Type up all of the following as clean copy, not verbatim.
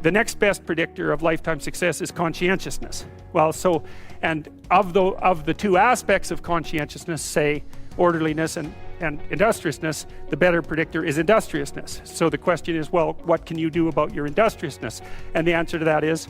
the next best predictor of lifetime success is conscientiousness. Well, so, and of the two aspects of conscientiousness, say orderliness and industriousness, the better predictor is industriousness. So the question is, well, what can you do about your industriousness? And the answer to that is,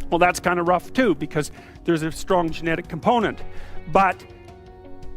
well, that's kind of rough too, because there's a strong genetic component. But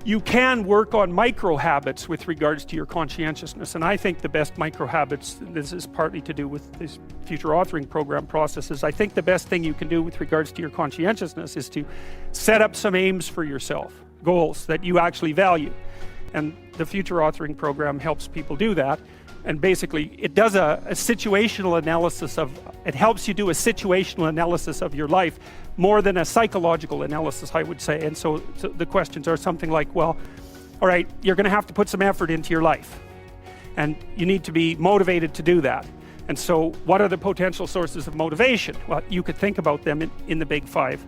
you can work on micro habits with regards to your conscientiousness. And I think the best micro habits, this is partly to do with this future authoring program processes, I think the best thing you can do with regards to your conscientiousness is to set up some aims for yourself, goals that you actually value. And the future authoring program helps people do that. And basically it does a situational analysis of, it helps you do a situational analysis of your life more than a psychological analysis, I would say. And so the questions are something like, well, all right, you're going to have to put some effort into your life and you need to be motivated to do that. And so what are the potential sources of motivation? Well, you could think about them in the big five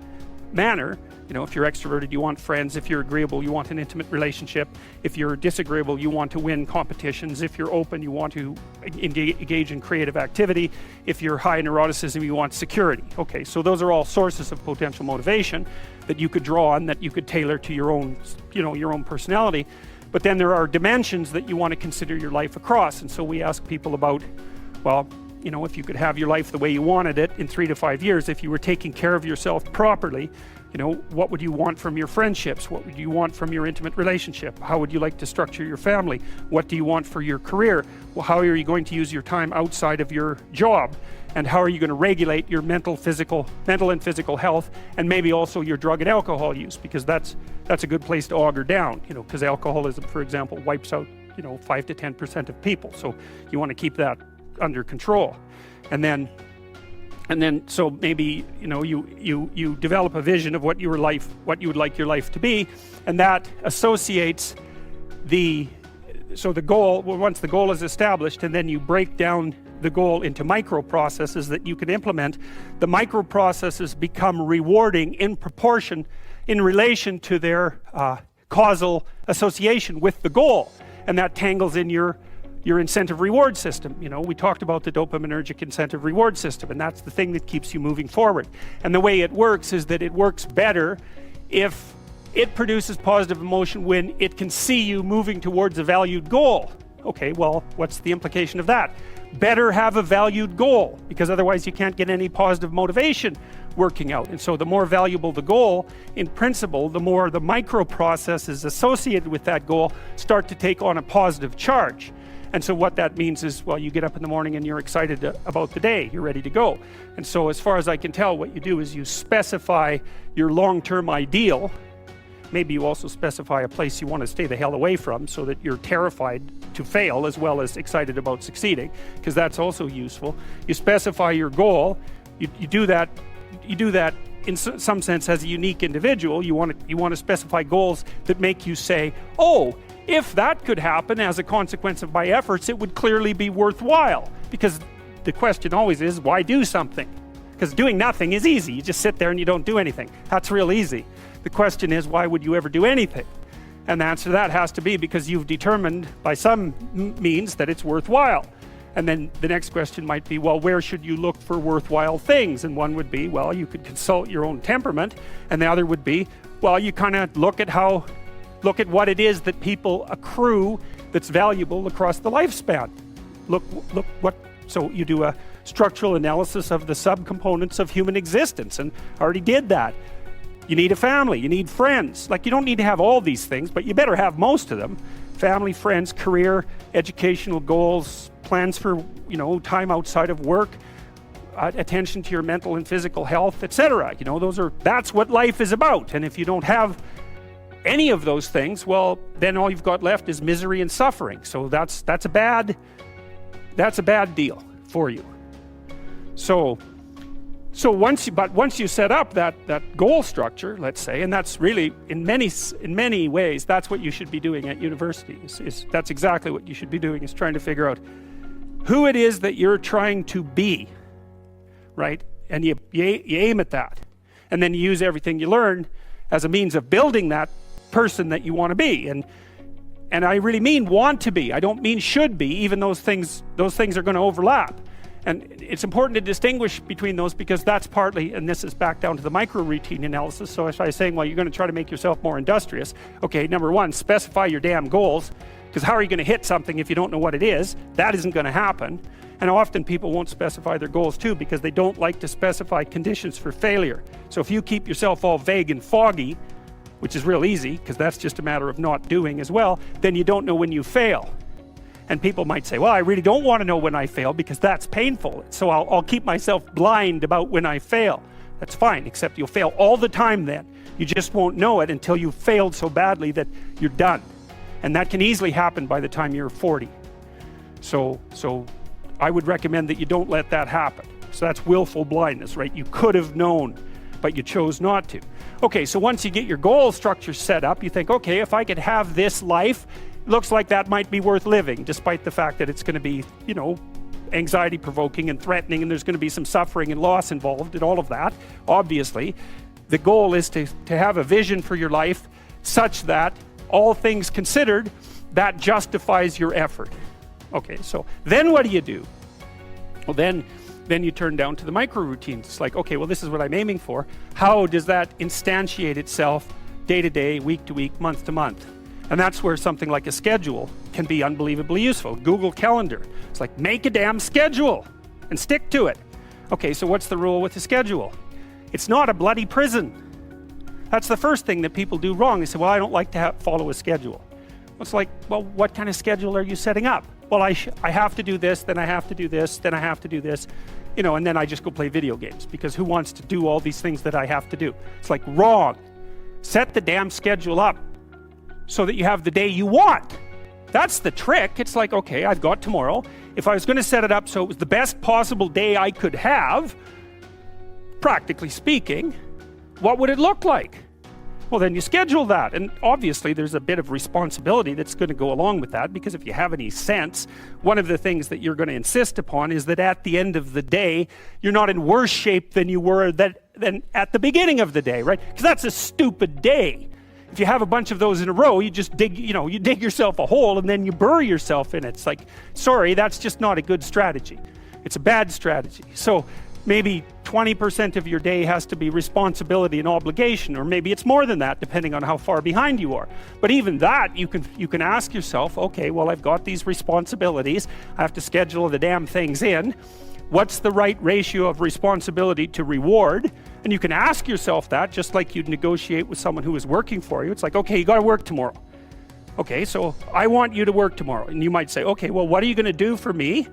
manner. You know, if you're extroverted, you want friends. If you're agreeable, you want an intimate relationship. If you're disagreeable, you want to win competitions. If you're open, you want to engage in creative activity. If you're high in neuroticism, you want security. Okay, so those are all sources of potential motivation that you could draw on, that you could tailor to your own, you know, your own personality. But then there are dimensions that you want to consider your life across. And so we ask people about, well, you know, if you could have your life the way you wanted it in 3 to 5 years, if you were taking care of yourself properly, you know, what would you want from your friendships? What would you want from your intimate relationship? How would you like to structure your family? What do you want for your career? Well, how are you going to use your time outside of your job? And how are you going to regulate your mental and physical health, and maybe also your drug and alcohol use, because that's a good place to auger down, you know, because alcoholism, for example, wipes out, you know, 5 to 10% of people. So you want to keep that under control. And then so maybe, you know, you develop a vision of what you would like your life to be, and that associates the goal. Well, once the goal is established, and then you break down the goal into micro processes that you can implement, the micro processes become rewarding in proportion, in relation to their causal association with the goal, and that tangles in your incentive reward system. You know, we talked about the dopaminergic incentive reward system, and that's the thing that keeps you moving forward. And the way it works is that it works better if it produces positive emotion when it can see you moving towards a valued goal. Okay, well, what's the implication of that? Better have a valued goal, because otherwise you can't get any positive motivation working out. And so the more valuable the goal, in principle, the more the micro processes associated with that goal start to take on a positive charge. And so what that means is, well, you get up in the morning and you're excited about the day, you're ready to go. And so as far as I can tell, what you do is you specify your long-term ideal. Maybe you also specify a place you want to stay the hell away from, so that you're terrified to fail as well as excited about succeeding, because that's also useful. You specify your goal. You do that in some sense as a unique individual. You want to specify goals that make you say, oh, if that could happen as a consequence of my efforts, it would clearly be worthwhile. Because the question always is, why do something? Because doing nothing is easy. You just sit there and you don't do anything. That's real easy. The question is, why would you ever do anything? And the answer to that has to be because you've determined by some means that it's worthwhile. And then the next question might be, well, where should you look for worthwhile things? And one would be, well, you could consult your own temperament. And the other would be, well, you kind of look at what it is that people accrue that's valuable across the lifespan. So you do a structural analysis of the subcomponents of human existence, and I already did that. You need a family, you need friends. Like, you don't need to have all these things, but you better have most of them. Family, friends, career, educational goals, plans for, you know, time outside of work, attention to your mental and physical health, etc. You know, that's what life is about. And if you don't have any of those things, well, then all you've got left is misery and suffering. So that's a bad deal for you. So once you set up that goal structure, let's say, and that's really in many ways that's what you should be doing at university. That's exactly what you should be doing, is trying to figure out who it is that you're trying to be, right? And you aim at that, and then you use everything you learn as a means of building that person that you want to be. And I really mean want to be. I don't mean should be, even those things are going to overlap. And it's important to distinguish between those, because that's partly, and this is back down to the micro routine analysis. So if I was saying, well, you're going to try to make yourself more industrious. Okay, number one, specify your damn goals, because how are you going to hit something if you don't know what it is? That isn't going to happen. And often people won't specify their goals too, because they don't like to specify conditions for failure. So if you keep yourself all vague and foggy, which is real easy, because that's just a matter of not doing as well, then you don't know when you fail. And people might say, well, I really don't want to know when I fail, because that's painful. So I'll keep myself blind about when I fail. That's fine, except you'll fail all the time then. You just won't know it until you've failed so badly that you're done. And that can easily happen by the time you're 40. So I would recommend that you don't let that happen. So that's willful blindness, right? You could have known, but you chose not to. Okay, so once you get your goal structure set up, you think, okay, if I could have this life, looks like that might be worth living, despite the fact that it's going to be, you know, anxiety provoking and threatening, and there's going to be some suffering and loss involved and all of that. Obviously, the goal is to have a vision for your life such that, all things considered, that justifies your effort. Okay, so then what do? Well, then you turn down to the micro routines. It's like, okay, well, this is what I'm aiming for. How does that instantiate itself day to day, week to week, month to month? And that's where something like a schedule can be unbelievably useful. Google Calendar. It's like, make a damn schedule and stick to it. Okay, so what's the rule with the schedule? It's not a bloody prison. That's the first thing that people do wrong. They say, well, I don't like to follow a schedule. It's like, well, what kind of schedule are you setting up? Well, I have to do this, then I have to do this, then I have to do this, you know, and then I just go play video games, because who wants to do all these things that I have to do? It's like, wrong. Set the damn schedule up so that you have the day you want. That's the trick. It's like, okay, I've got tomorrow. If I was going to set it up so it was the best possible day I could have, practically speaking, what would it look like? Well, then you schedule that. And obviously there's a bit of responsibility that's going to go along with that, because if you have any sense, one of the things that you're going to insist upon is that at the end of the day, you're not in worse shape than you were than at the beginning of the day, right? Because that's a stupid day. If you have a bunch of those in a row, you just dig yourself a hole and then you bury yourself in it. It's like, sorry, that's just not a good strategy. It's a bad strategy. So maybe 20% of your day has to be responsibility and obligation, or maybe it's more than that, depending on how far behind you are. But even that, you can ask yourself, okay, well, I've got these responsibilities. I have to schedule the damn things in. What's the right ratio of responsibility to reward? And you can ask yourself that, just like you'd negotiate with someone who is working for you. It's like, okay, you got to work tomorrow. Okay, so I want you to work tomorrow. And you might say, okay, well, what are you going to do for me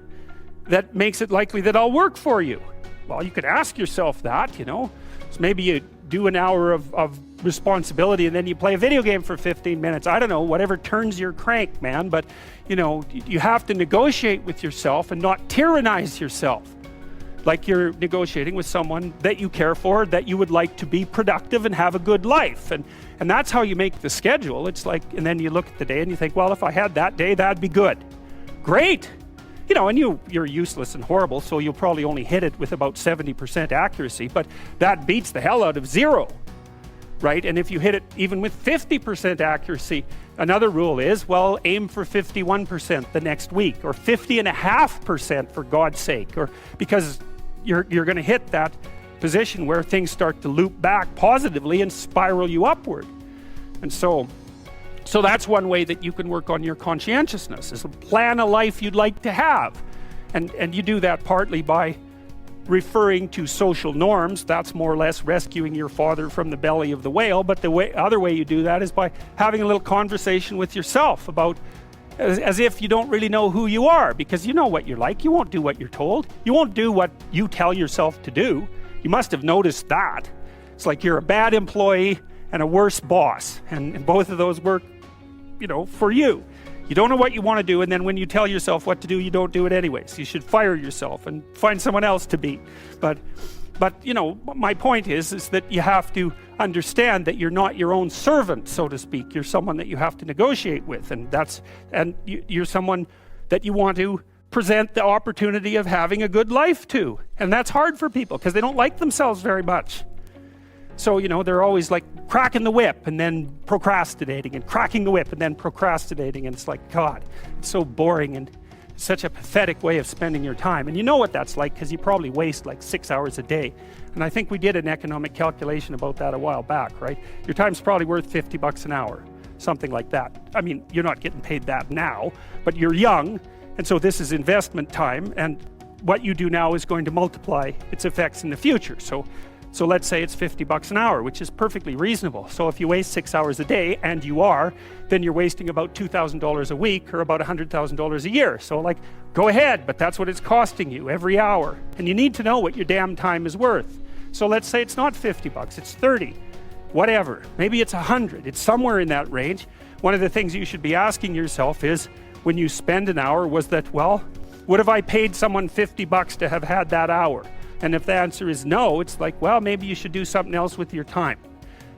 that makes it likely that I'll work for you? Well, you could ask yourself that, you know. So maybe you do an hour of responsibility and then you play a video game for 15 minutes. I don't know, whatever turns your crank, man. But, you know, you have to negotiate with yourself and not tyrannize yourself. Like you're negotiating with someone that you care for, that you would like to be productive and have a good life. And that's how you make the schedule. It's like, and then you look at the day and you think, well, if I had that day, that'd be good. Great. You know, and you're useless and horrible, so you'll probably only hit it with about 70% accuracy, but that beats the hell out of 0, right? And if you hit it even with 50% accuracy, another rule is, well, aim for 51% the next week, or 50.5% for God's sake, or because you're going to hit that position where things start to loop back positively and spiral you upward. And so that's one way that you can work on your conscientiousness, is plan a life you'd like to have. And you do that partly by referring to social norms. That's more or less rescuing your father from the belly of the whale. But the other way you do that is by having a little conversation with yourself about, as if you don't really know who you are, because you know what you're like. You won't do what you're told. You won't do what you tell yourself to do. You must have noticed that. It's like you're a bad employee and a worse boss, and both of those work, you know, for you. You don't know what you want to do, and then when you tell yourself what to do, you don't do it anyways. You should fire yourself and find someone else to be. But you know, my point is that you have to understand that you're not your own servant, so to speak. You're someone that you have to negotiate with, and you're someone that you want to present the opportunity of having a good life to. And that's hard for people because they don't like themselves very much. So, you know, they're always like cracking the whip and then procrastinating, and cracking the whip and then procrastinating. And it's like, God, it's so boring and such a pathetic way of spending your time. And you know what that's like, because you probably waste like 6 hours a day. And I think we did an economic calculation about that a while back, right? Your time's probably worth 50 bucks an hour, something like that. I mean, you're not getting paid that now, but you're young, and so this is investment time, and what you do now is going to multiply its effects in the future. So let's say it's 50 bucks an hour, which is perfectly reasonable. So if you waste 6 hours a day, and you are, then you're wasting about $2,000 a week, or about $100,000 a year. So like, go ahead, but that's what it's costing you every hour. And you need to know what your damn time is worth. So let's say it's not 50 bucks, it's 30, whatever. Maybe it's 100, it's somewhere in that range. One of the things you should be asking yourself is, when you spend an hour, was that, well, would have I paid someone 50 bucks to have had that hour? And if the answer is no, it's like, well, maybe you should do something else with your time.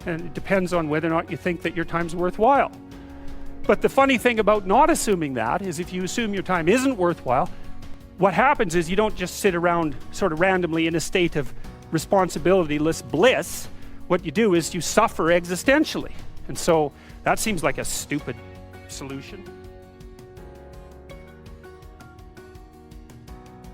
And it depends on whether or not you think that your time's worthwhile. But the funny thing about not assuming that is, if you assume your time isn't worthwhile, what happens is you don't just sit around sort of randomly in a state of responsibility-less bliss. What you do is you suffer existentially. And so that seems like a stupid solution.